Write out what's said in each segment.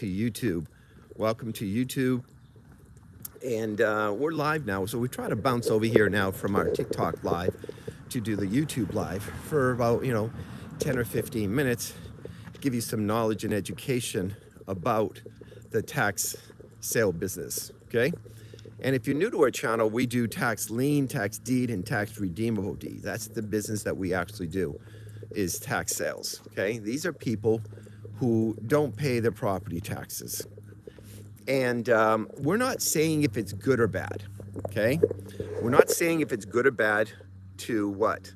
to YouTube. Welcome to YouTube. And we're live now. So we try to bounce over here now from our TikTok live to do the YouTube live for about, 10 or 15 minutes, give you some knowledge and education about the tax sale business, okay? And if you're new to our channel, we do tax lien, tax deed, and tax redeemable deed. That's the business that we actually do, is tax sales, okay? These are people who don't pay their property taxes. And we're not saying if it's good or bad, okay? We're not saying if it's good or bad to what?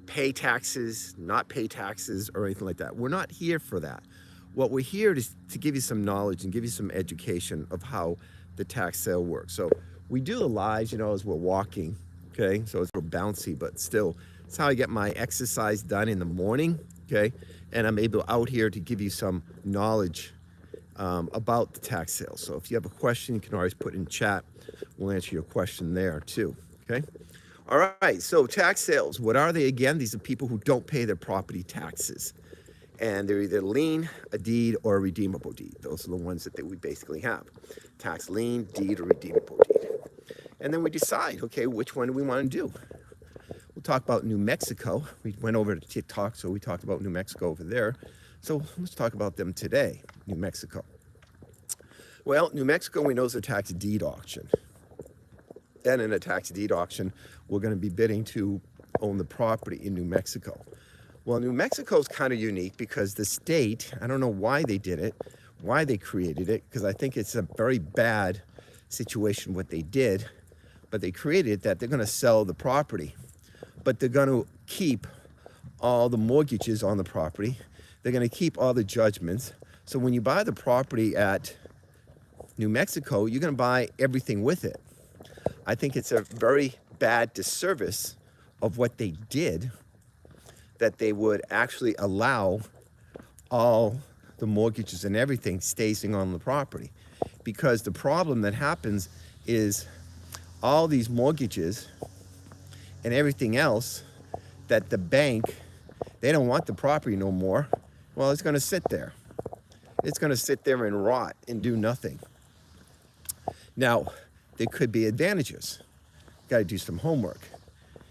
Pay taxes, not pay taxes, or anything like that. We're not here for that. What we're here is to give you some knowledge and give you some education of how the tax sale works. So we do the lives, as we're walking, okay? So it's a little bouncy, but still, it's how I get my exercise done in the morning, okay? And I'm able out here to give you some knowledge about the tax sale. So if you have a question, you can always put in chat. We'll answer your question there too, okay? All right, so tax sales, what are they again? These are people who don't pay their property taxes. And they're either lien, a deed, or a redeemable deed. Those are the ones that we basically have. Tax lien, deed, or redeemable deed. And then we decide, okay, which one do we want to do? We'll talk about New Mexico. We went over to TikTok, so we talked about New Mexico over there. So let's talk about them today, New Mexico. Well, New Mexico, we know is a tax deed auction. And in a tax deed auction, we're going to be bidding to own the property in New Mexico. Well, New Mexico is kind of unique because the state, I don't know why they did it, why they created it, because I think it's a very bad situation what they did, but they created that they're going to sell the property, but they're going to keep all the mortgages on the property. They're going to keep all the judgments. So when you buy the property at New Mexico, you're going to buy everything with it. I think it's a very bad disservice of what they did, that they would actually allow all the mortgages and everything staying on the property. Because the problem that happens is all these mortgages and everything else that the bank, they don't want the property no more. Well, it's going to sit there. It's going to sit there and rot and do nothing. Now, there could be advantages. You got to do some homework.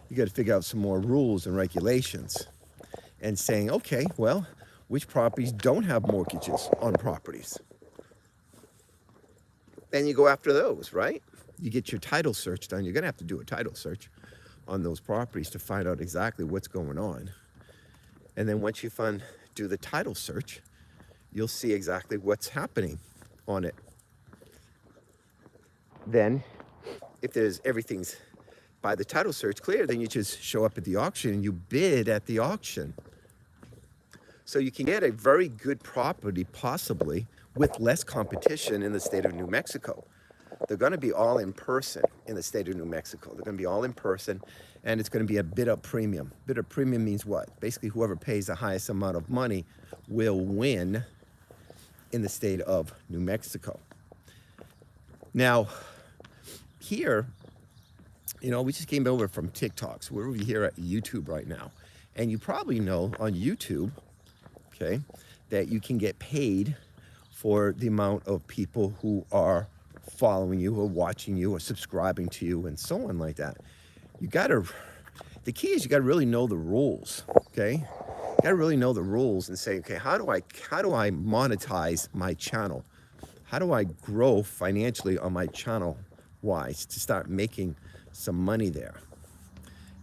You got to figure out some more rules and regulations and saying, okay, well, which properties don't have mortgages on properties? Then you go after those, right? You get your title search done. You're going to have to do a title search on those properties to find out exactly what's going on. And then once you do the title search, you'll see exactly what's happening on it. Then, if everything's by the title search clear, then you just show up at the auction and you bid at the auction. So you can get a very good property, possibly, with less competition in the state of New Mexico. They're going to be all in person in the state of New Mexico. They're going to be all in person, and it's going to be a bid up premium. Bid up premium means what? Basically, whoever pays the highest amount of money will win in the state of New Mexico. Now, here, we just came over from TikTok, so we're over here at YouTube right now. And you probably know on YouTube, okay, that you can get paid for the amount of people who are following you, or watching you, or subscribing to you, and so on like that. The key is you gotta really know the rules, okay? You gotta really know the rules and say, okay, how do I monetize my channel? How do I grow financially on my channel wise to start making some money there?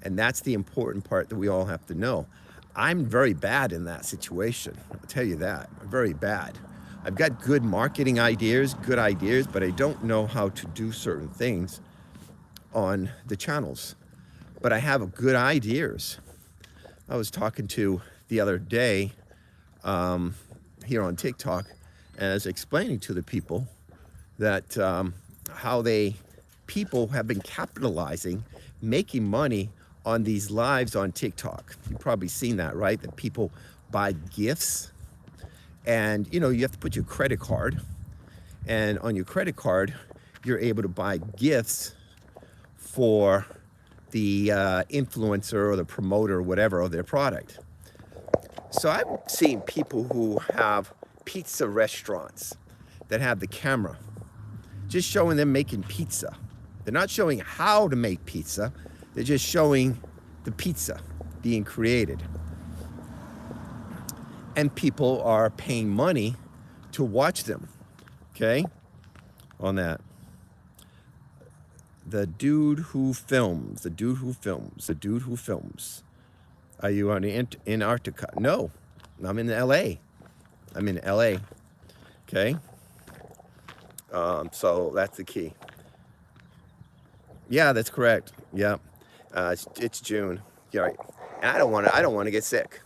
And that's the important part that we all have to know. I'm very bad in that situation. I'll tell you that. I'm very bad. I've got good marketing ideas, but I don't know how to do certain things on the channels. But I have good ideas. I was talking to the other day here on TikTok, and I was explaining to the people that how people have been capitalizing, making money on these lives on TikTok. You've probably seen that, right? That people buy gifts, and you have to put your credit card, and on your credit card, you're able to buy gifts for the influencer or the promoter or whatever of their product. So I've seen people who have pizza restaurants that have the camera just showing them making pizza. They're not showing how to make pizza. They're just showing the pizza being created. And people are paying money to watch them, okay, on that. The dude who films, the dude who films, the dude who films. Are you on Antarctica? No, I'm in LA. I'm in LA, okay? So that's the key. Yeah, that's correct. Yeah, it's June. You're right. And I don't want to get sick.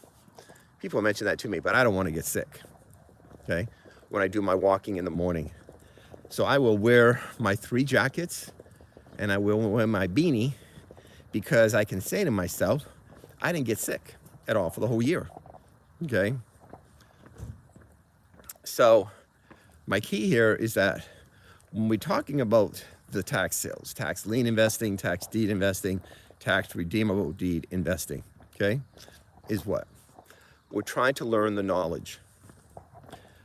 People mention that to me, but I don't want to get sick, okay? When I do my walking in the morning. So I will wear my 3 jackets and I will wear my beanie because I can say to myself, I didn't get sick at all for the whole year, okay? So my key here is that when we're talking about the tax sales, tax lien investing, tax deed investing, tax redeemable deed investing, okay, is what? We're trying to learn the knowledge.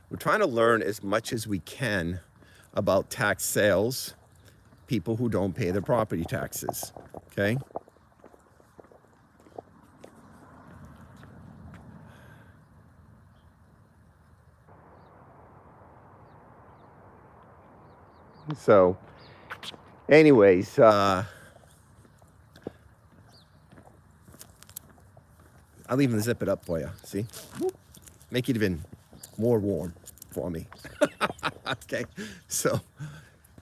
We're trying to learn as much as we can about tax sales, people who don't pay their property taxes, okay? So, anyways, I'll even zip it up for you, see? Make it even more warm for me. Okay, so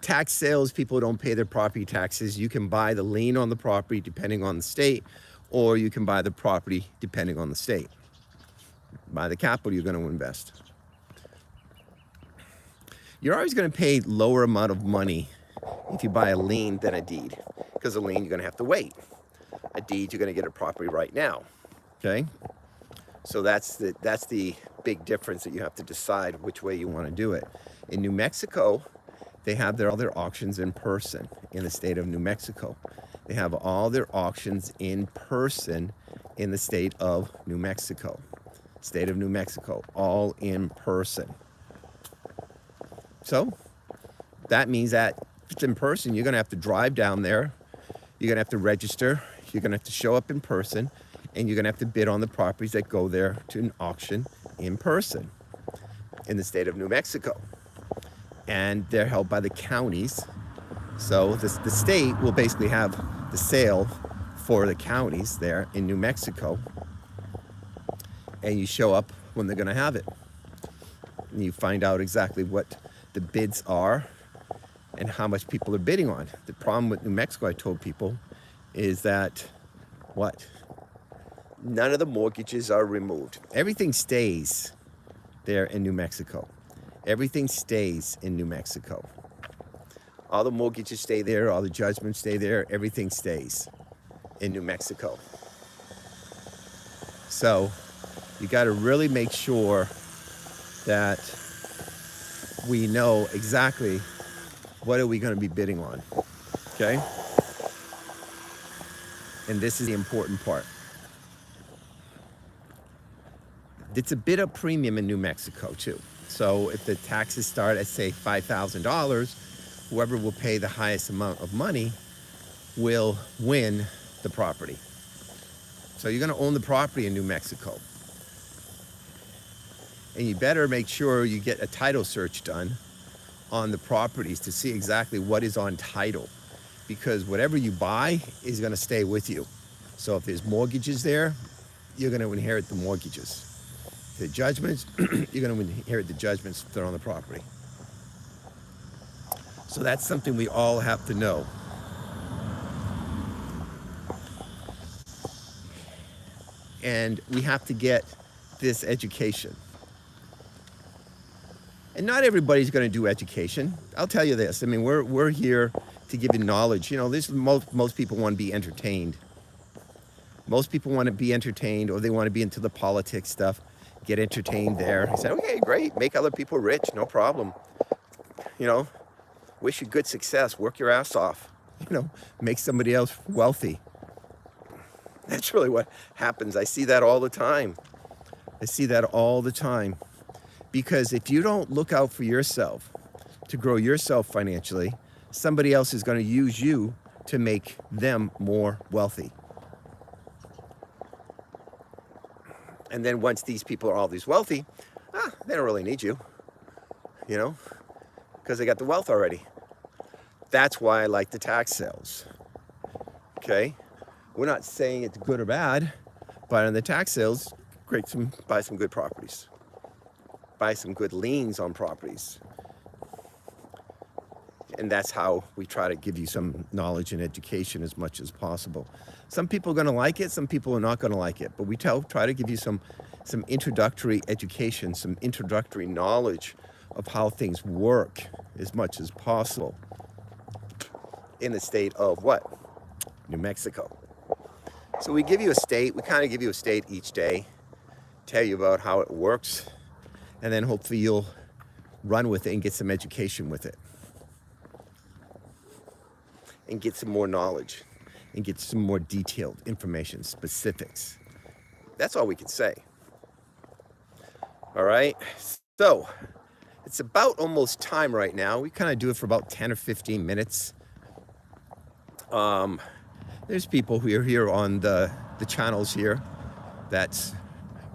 tax sales, people don't pay their property taxes. You can buy the lien on the property depending on the state, or you can buy the property depending on the state. Buy the capital you're going to invest. You're always going to pay lower amount of money if you buy a lien than a deed, because a lien you're going to have to wait. A deed you're going to get a property right now. Okay, so that's the big difference that you have to decide which way you want to do it. In New Mexico, they have all their auctions in person. In the state of New Mexico, they have all their auctions in person in the state of New Mexico. State of New Mexico, all in person. So that means that if it's in person, you're going to have to drive down there. You're going to have to register. You're going to have to show up in person. And you're going to have to bid on the properties that go there to an auction in person in the state of New Mexico. And they're held by the counties. So the state will basically have the sale for the counties there in New Mexico. And you show up when they're going to have it. And you find out exactly what the bids are and how much people are bidding on. The problem with New Mexico, I told people, is that what? None of the mortgages are removed. Everything stays there in New Mexico. Everything stays in New Mexico. All the mortgages stay there, all the judgments stay there, everything stays in New Mexico. So you got to really make sure that we know exactly what are we going to be bidding on, okay? And this is the important part. It's a bit of premium in New Mexico too. So if the taxes start at say $5,000, whoever will pay the highest amount of money will win the property. So you're going to own the property in New Mexico. And you better make sure you get a title search done on the properties to see exactly what is on title, because whatever you buy is going to stay with you. So if there's mortgages there, you're going to inherit the mortgages. The judgments, you're going to inherit the judgments that are on the property. So that's something we all have to know. And we have to get this education. And not everybody's going to do education. I'll tell you this. I mean, we're here to give you knowledge. You know, most people want to be entertained. Most people want to be entertained, or they want to be into the politics stuff. Get entertained there. I said, okay, great. Make other people rich. No problem. You know, wish you good success. Work your ass off. You know, make somebody else wealthy. That's really what happens. I see that all the time. I see that all the time. Because if you don't look out for yourself to grow yourself financially, somebody else is going to use you to make them more wealthy. And then once these people are all these wealthy, they don't really need you, because they got the wealth already. That's why I like the tax sales. Okay? We're not saying it's good or bad, but on the tax sales, buy some good properties. Buy some good liens on properties. And that's how we try to give you some knowledge and education as much as possible. Some people are going to like it, some people are not going to like it, but we try to give you some introductory education, some introductory knowledge of how things work as much as possible in the state of what? New Mexico. So we give you a state, we kind of give you a state each day, tell you about how it works, and then hopefully you'll run with it and get some education with it. And get some more knowledge and get some more detailed information, specifics. That's all we can say. All right, so it's about almost time right now. We kind of do it for about 10 or 15 minutes. There's people who are here on the channels here that's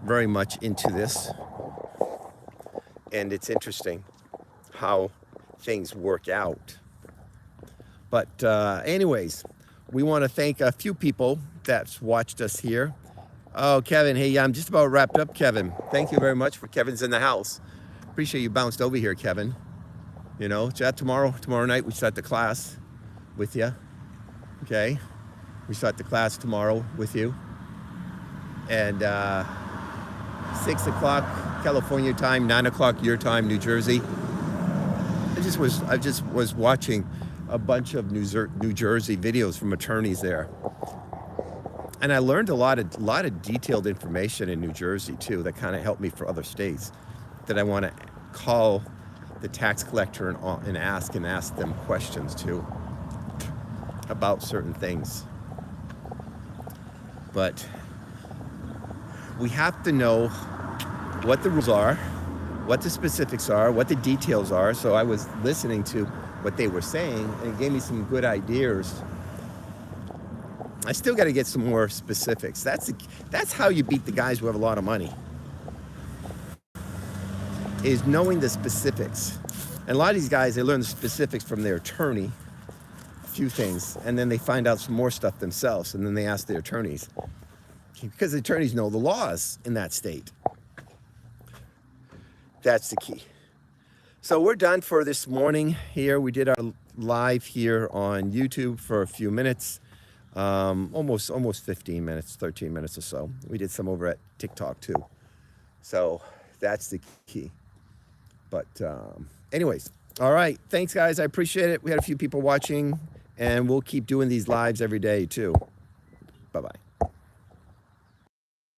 very much into this. And it's interesting how things work out. But anyways, we want to thank a few people that's watched us here. Oh, Kevin, hey, I'm just about wrapped up, Kevin. Thank you very much for Kevin's in the house. Appreciate you bounced over here, Kevin. Chat tomorrow night, we start the class with you. Okay? We start the class tomorrow with you. And 6 o'clock California time, 9 o'clock your time, New Jersey. I just was watching a bunch of New Jersey videos from attorneys there. And I learned a lot of detailed information in New Jersey too that kind of helped me for other states that I want to call the tax collector and ask them questions too about certain things. But we have to know what the rules are, what the specifics are, what the details are. So I was listening to what they were saying, and it gave me some good ideas. I still got to get some more specifics. That's how you beat the guys who have a lot of money, is knowing the specifics. And a lot of these guys, they learn the specifics from their attorney, a few things, and then they find out some more stuff themselves, and then they ask their attorneys, because the attorneys know the laws in that state. That's the key. So we're done for this morning here. We did our live here on YouTube for a few minutes, almost 15 minutes, 13 minutes or so. We did some over at TikTok too. So that's the key. But anyways, all right. Thanks, guys. I appreciate it. We had a few people watching, and we'll keep doing these lives every day too. Bye-bye.